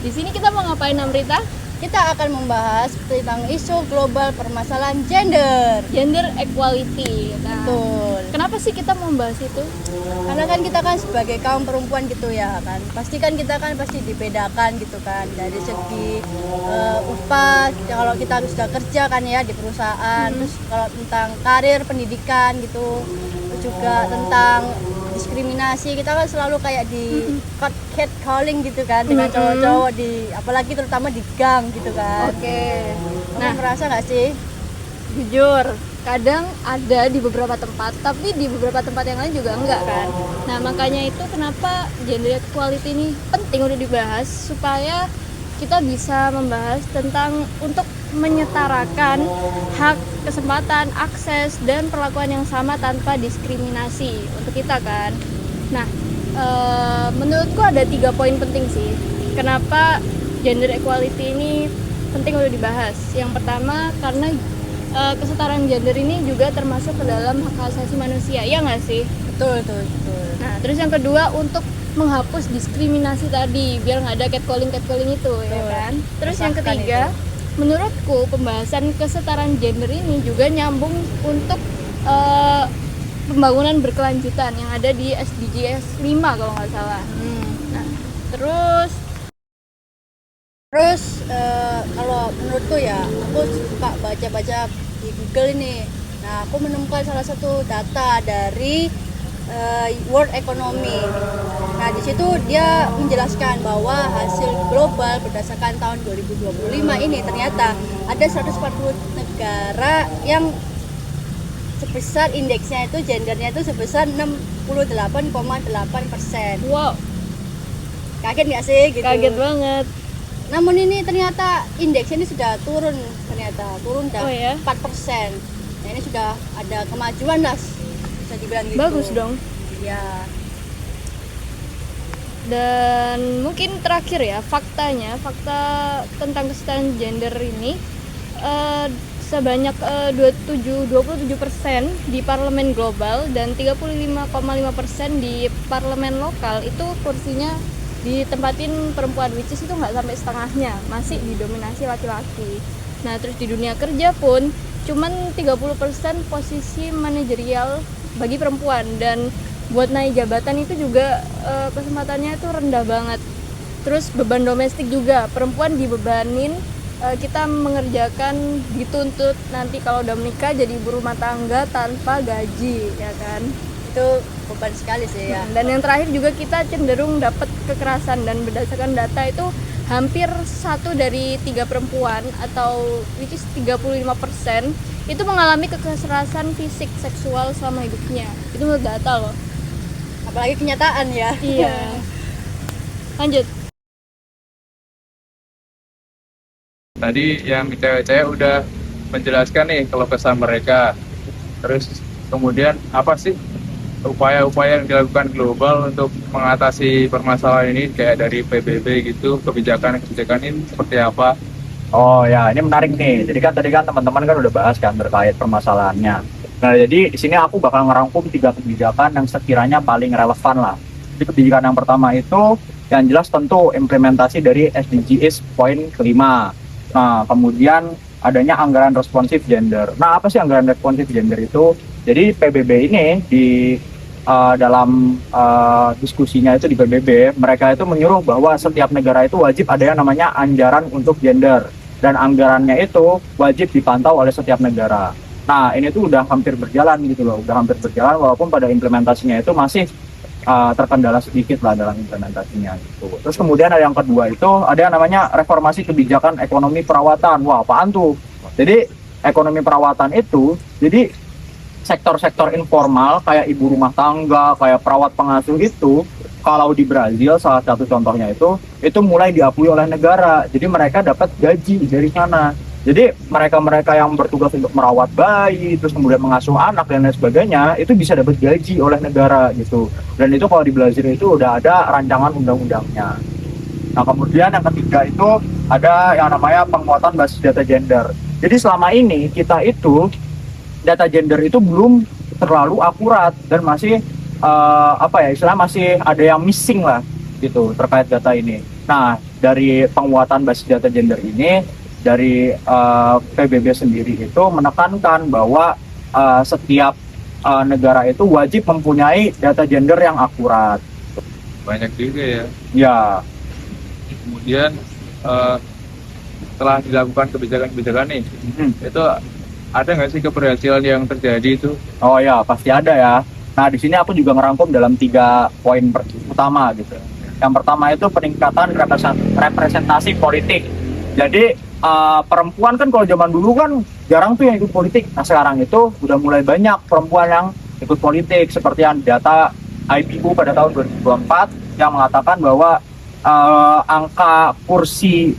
Di sini kita mau ngapain, Amrita? Kita akan membahas tentang isu global permasalahan gender Equality. Nah, betul. kenapa sih kita mau membahas itu? Karena kan kita kan sebagai kaum perempuan gitu ya kan, pasti kan kita kan pasti dibedakan gitu kan dari segi upah kalau kita sudah kerja kan ya di perusahaan, terus kalau tentang karir pendidikan gitu, terus juga tentang diskriminasi kita kan selalu kayak di catcalling gitu kan dengan cowok-cowok di apalagi terutama di gang gitu kan. Oke. Nah, merasa nggak sih? Jujur, kadang ada di beberapa tempat, tapi di beberapa tempat yang lain juga enggak kan. Nah, makanya itu kenapa gender equality ini penting udah dibahas supaya kita bisa membahas tentang untuk menyetarakan hak, kesempatan, akses, dan perlakuan yang sama tanpa diskriminasi untuk kita kan. Nah, menurutku ada 3 poin penting sih kenapa gender equality ini penting untuk dibahas. Yang pertama, karena kesetaraan gender ini juga termasuk ke dalam hak asasi manusia, ya nggak sih? Betul. Nah, terus yang kedua untuk menghapus diskriminasi tadi, biar nggak ada catcalling itu, ya kan? Terus yang ketiga, menurutku pembahasan kesetaraan gender ini juga nyambung untuk pembangunan berkelanjutan yang ada di SDGs 5 kalau nggak salah. Nah, terus kalau menurutku ya, aku suka baca-baca di Google ini. Nah, aku menemukan salah satu data dari World Economy. Nah, di situ dia menjelaskan bahwa hasil global berdasarkan tahun 2025 ini ternyata ada 140 negara yang sebesar indeksnya itu gendernya itu sebesar 68,8%. wow, Kaget nggak sih gitu? kaget banget. Namun ini ternyata indeksnya ini sudah turun dah Oh ya? 4%. Nah, ini sudah ada kemajuan lah bisa dibilang gitu. Bagus dong. Ya. Dan mungkin terakhir ya, fakta tentang kesetaraan gender ini sebanyak 27% di parlemen global dan 35,5% di parlemen lokal itu kursinya ditempatin perempuan, which is itu nggak sampai setengahnya, masih didominasi laki-laki. Nah, terus di dunia kerja pun cuman 30% posisi manajerial bagi perempuan, dan buat naik jabatan itu juga kesempatannya itu rendah banget. Terus beban domestik juga, perempuan dibebanin, kita mengerjakan, dituntut nanti kalau udah menikah jadi ibu rumah tangga tanpa gaji, ya kan? Itu beban sekali sih ya. Dan yang terakhir juga kita cenderung dapat kekerasan, dan berdasarkan data itu hampir 1 dari 3 perempuan atau which is 35% itu mengalami kekerasan fisik seksual selama hidupnya. Itu menurut data loh. Apalagi kenyataan ya. Iya. Lanjut. Tadi yang cewek-cewek udah menjelaskan nih keluh kesah mereka. Terus kemudian apa sih upaya-upaya yang dilakukan global untuk mengatasi permasalahan ini, kayak dari PBB gitu, kebijakan ini seperti apa? Oh ya, ini menarik nih. Jadi kan tadi kan teman-teman kan udah bahas kan terkait permasalahannya. Nah, jadi di sini aku bakal ngerangkum 3 kebijakan yang sekiranya paling relevan lah. Jadi kebijakan yang pertama itu yang jelas tentu implementasi dari SDGs poin kelima. Nah, kemudian adanya anggaran responsif gender. Nah, apa sih anggaran responsif gender itu? Jadi PBB ini di dalam diskusinya itu di PBB, mereka itu menyuruh bahwa setiap negara itu wajib ada yang namanya anggaran untuk gender, dan anggarannya itu wajib dipantau oleh setiap negara. Nah, ini tuh udah hampir berjalan gitu loh, walaupun pada implementasinya itu masih terkendala sedikit lah dalam implementasinya gitu. Terus kemudian ada yang kedua itu ada yang namanya reformasi kebijakan ekonomi perawatan. Wah, apaan tuh? Jadi ekonomi perawatan itu, jadi sektor-sektor informal kayak ibu rumah tangga, kayak perawat pengasuh itu, kalau di Brazil salah satu contohnya itu mulai diakui oleh negara. Jadi mereka dapat gaji dari sana. Jadi mereka-mereka yang bertugas untuk merawat bayi, terus kemudian mengasuh anak dan lain sebagainya, itu bisa dapat gaji oleh negara gitu. Dan itu kalau di Brazil itu udah ada rancangan undang-undangnya. Nah, kemudian yang ketiga itu ada yang namanya penguatan basis data gender. Jadi selama ini kita itu data gender itu belum terlalu akurat dan masih istilah masih ada yang missing lah gitu terkait data ini. Nah, dari penguatan basis data gender ini, dari PBB sendiri itu menekankan bahwa setiap negara itu wajib mempunyai data gender yang akurat. Banyak juga ya. Ya, Kemudian setelah dilakukan kebijakan-kebijakan nih, itu ada nggak sih keberhasilan yang terjadi itu? oh ya pasti ada ya. Nah di sini aku juga ngerangkum dalam 3 poin utama gitu. Yang pertama itu peningkatan representasi politik. Jadi perempuan kan kalau zaman dulu kan jarang tuh yang ikut politik. Nah sekarang itu udah mulai banyak perempuan yang ikut politik, seperti yang data IPU pada tahun 2024 yang mengatakan bahwa angka kursi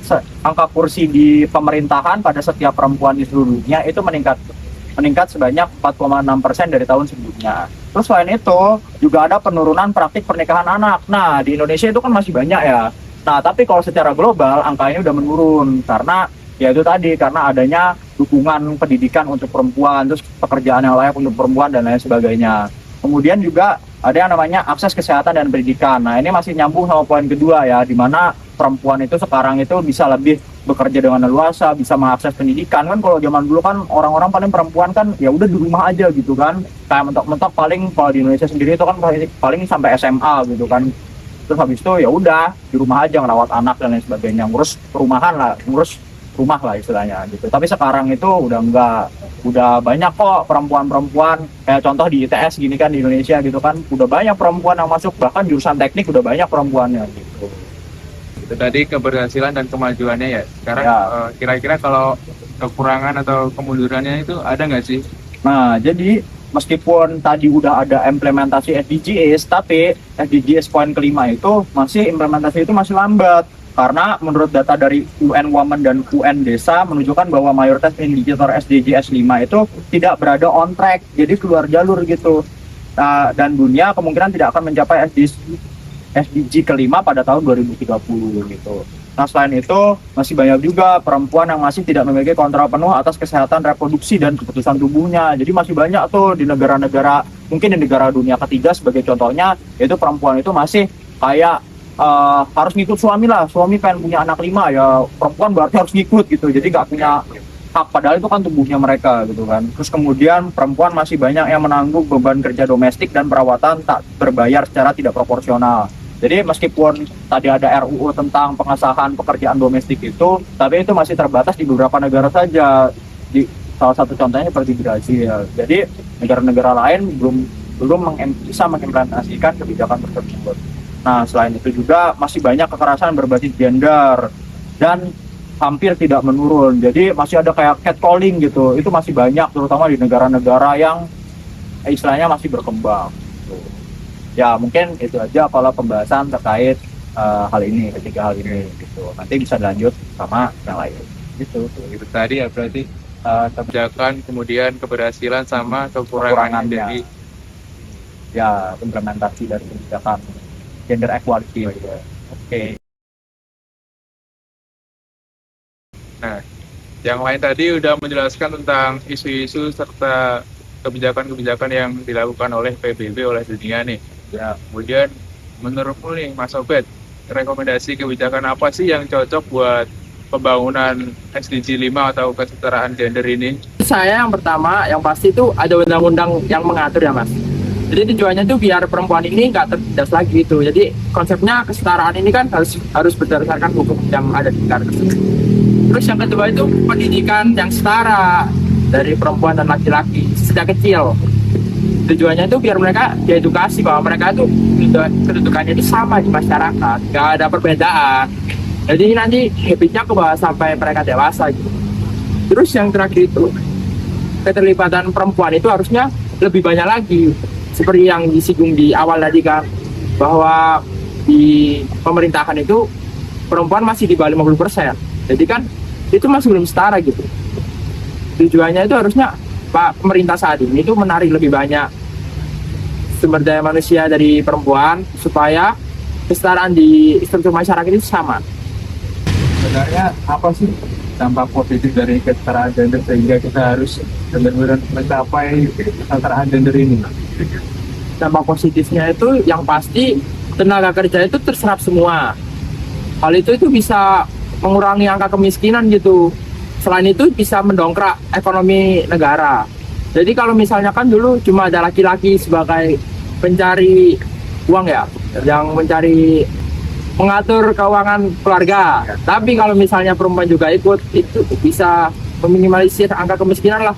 di pemerintahan pada setiap perempuan di seluruh dunia itu meningkat sebanyak 4,6% dari tahun sebelumnya. Terus selain itu juga ada penurunan praktik pernikahan anak. Nah di Indonesia itu kan masih banyak ya. Nah tapi kalau secara global angka ini udah menurun karena ya itu tadi, karena adanya dukungan pendidikan untuk perempuan, terus pekerjaan yang layak untuk perempuan dan lain sebagainya. Kemudian juga ada yang namanya akses kesehatan dan pendidikan. Nah ini masih nyambung sama poin kedua ya, di mana perempuan itu sekarang itu bisa lebih bekerja dengan leluasa, bisa mengakses pendidikan. Kan kalau zaman dulu kan orang-orang paling perempuan kan ya udah di rumah aja gitu kan, kayak mentok-mentok paling kalau di Indonesia sendiri itu kan paling sampai SMA gitu kan. Terus habis itu ya udah di rumah aja ngerawat anak dan lain sebagainya, ngurus perumahan lah, ngurus rumah lah istilahnya gitu. Tapi sekarang itu udah enggak, udah banyak kok perempuan-perempuan, kayak contoh di ITS gini kan di Indonesia gitu kan, udah banyak perempuan yang masuk, bahkan jurusan teknik udah banyak perempuannya gitu. Itu tadi keberhasilan dan kemajuannya ya. Sekarang Ya. Kira-kira kalau kekurangan atau kemundurannya itu ada nggak sih? Nah, jadi meskipun tadi udah ada implementasi SDGs, tapi SDGs poin kelima itu implementasi itu masih lambat. Karena menurut data dari UN Women dan UN Desa menunjukkan bahwa mayoritas indikator SDGs 5 itu tidak berada on track, jadi keluar jalur gitu. Dan dunia kemungkinan tidak akan mencapai SDG kelima pada tahun 2030 gitu. Nah selain itu masih banyak juga perempuan yang masih tidak memiliki kontrol penuh atas kesehatan reproduksi dan keputusan tubuhnya. Jadi masih banyak tuh di negara-negara, mungkin di negara dunia ketiga sebagai contohnya, yaitu perempuan itu masih kayak harus ngikut suami lah. Suami pengen punya anak 5 ya perempuan berarti harus ngikut gitu, jadi nggak punya hak, padahal itu kan tubuhnya mereka gitu kan. Terus kemudian perempuan masih banyak yang menanggung beban kerja domestik dan perawatan tak berbayar secara tidak proporsional. Jadi meskipun tadi ada RUU tentang pengesahan pekerjaan domestik itu, tapi itu masih terbatas di beberapa negara saja. Di salah satu contohnya seperti Brazil. Jadi negara-negara lain belum bisa mengimplementasikan kebijakan tersebut. Nah, selain itu juga masih banyak kekerasan berbasis gender dan hampir tidak menurun. Jadi masih ada kayak catcalling gitu. Itu masih banyak, terutama di negara-negara yang istilahnya masih berkembang. Ya, mungkin itu aja kalau pembahasan terkait hal ini, ketiga hal ini gitu. Nanti bisa lanjut sama yang lain. Gitu. Itu tadi ya berarti kebijakan, kemudian keberhasilan sama kekurangan Kekurangannya. dari Ya, implementasi dari kebijakan gender equality. Oke. Nah, yang lain tadi udah menjelaskan tentang isu-isu serta kebijakan-kebijakan yang dilakukan oleh PBB, oleh dunia nih. Ya, kemudian menurutmu nih Mas Obed, rekomendasi kebijakan apa sih yang cocok buat pembangunan SDG 5 atau kesetaraan gender ini? Saya yang pertama, yang pasti itu ada undang-undang yang mengatur ya Mas. Jadi tujuannya tuh biar perempuan ini nggak tertindas lagi gitu. Jadi konsepnya kesetaraan ini kan harus berdasarkan hukum yang ada di negara tersebut. Terus yang kedua itu pendidikan yang setara dari perempuan dan laki-laki sejak kecil. Tujuannya itu biar mereka diedukasi bahwa mereka tuh kedudukannya itu sama di masyarakat, nggak ada perbedaan. Jadi nanti habitnya ke bawah sampai mereka dewasa gitu. Terus yang terakhir itu keterlibatan perempuan itu harusnya lebih banyak lagi. Seperti yang disinggung di awal tadi kan, bahwa di pemerintahan itu perempuan masih di bawah 50%. Jadi kan itu masih belum setara gitu. Tujuannya itu harusnya pemerintah saat ini itu menarik lebih banyak sumber daya manusia dari perempuan supaya kesetaraan di struktur masyarakat itu sama. Sebenarnya apa sih dampak positif dari kesetaraan gender sehingga kita harus benar-benar mencapai kesetaraan gender ini? Dampak positifnya itu yang pasti tenaga kerja itu terserap semua. hal itu bisa mengurangi angka kemiskinan gitu. Selain itu bisa mendongkrak ekonomi negara. Jadi kalau misalnya kan dulu cuma ada laki-laki sebagai pencari uang ya, yang mengatur keuangan keluarga. Tapi kalau misalnya perempuan juga ikut, itu bisa meminimalisir angka kemiskinan lah.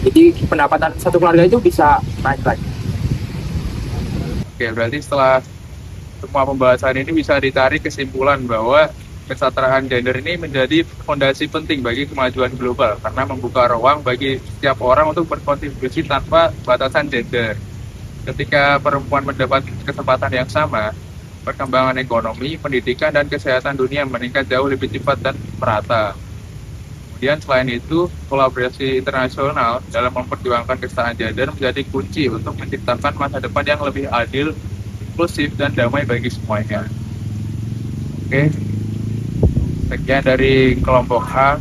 Jadi pendapatan satu keluarga itu bisa naik lagi. Oke, berarti setelah semua pembahasan ini bisa ditarik kesimpulan bahwa kesetaraan gender ini menjadi fondasi penting bagi kemajuan global karena membuka ruang bagi setiap orang untuk berkontribusi tanpa batasan gender. Ketika perempuan mendapat kesempatan yang sama, perkembangan ekonomi, pendidikan, dan kesehatan dunia meningkat jauh lebih cepat dan merata. Kemudian selain itu, kolaborasi internasional dalam memperjuangkan kesetaraan gender menjadi kunci untuk menciptakan masa depan yang lebih adil, inklusif, dan damai bagi semuanya. Oke, sekian dari kelompok A.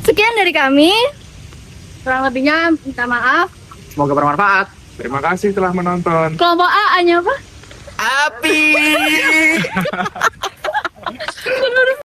Sekian dari kami. Kurang lebihnya minta maaf. Semoga bermanfaat. Terima kasih telah menonton. Kelompok A hanya apa? Api.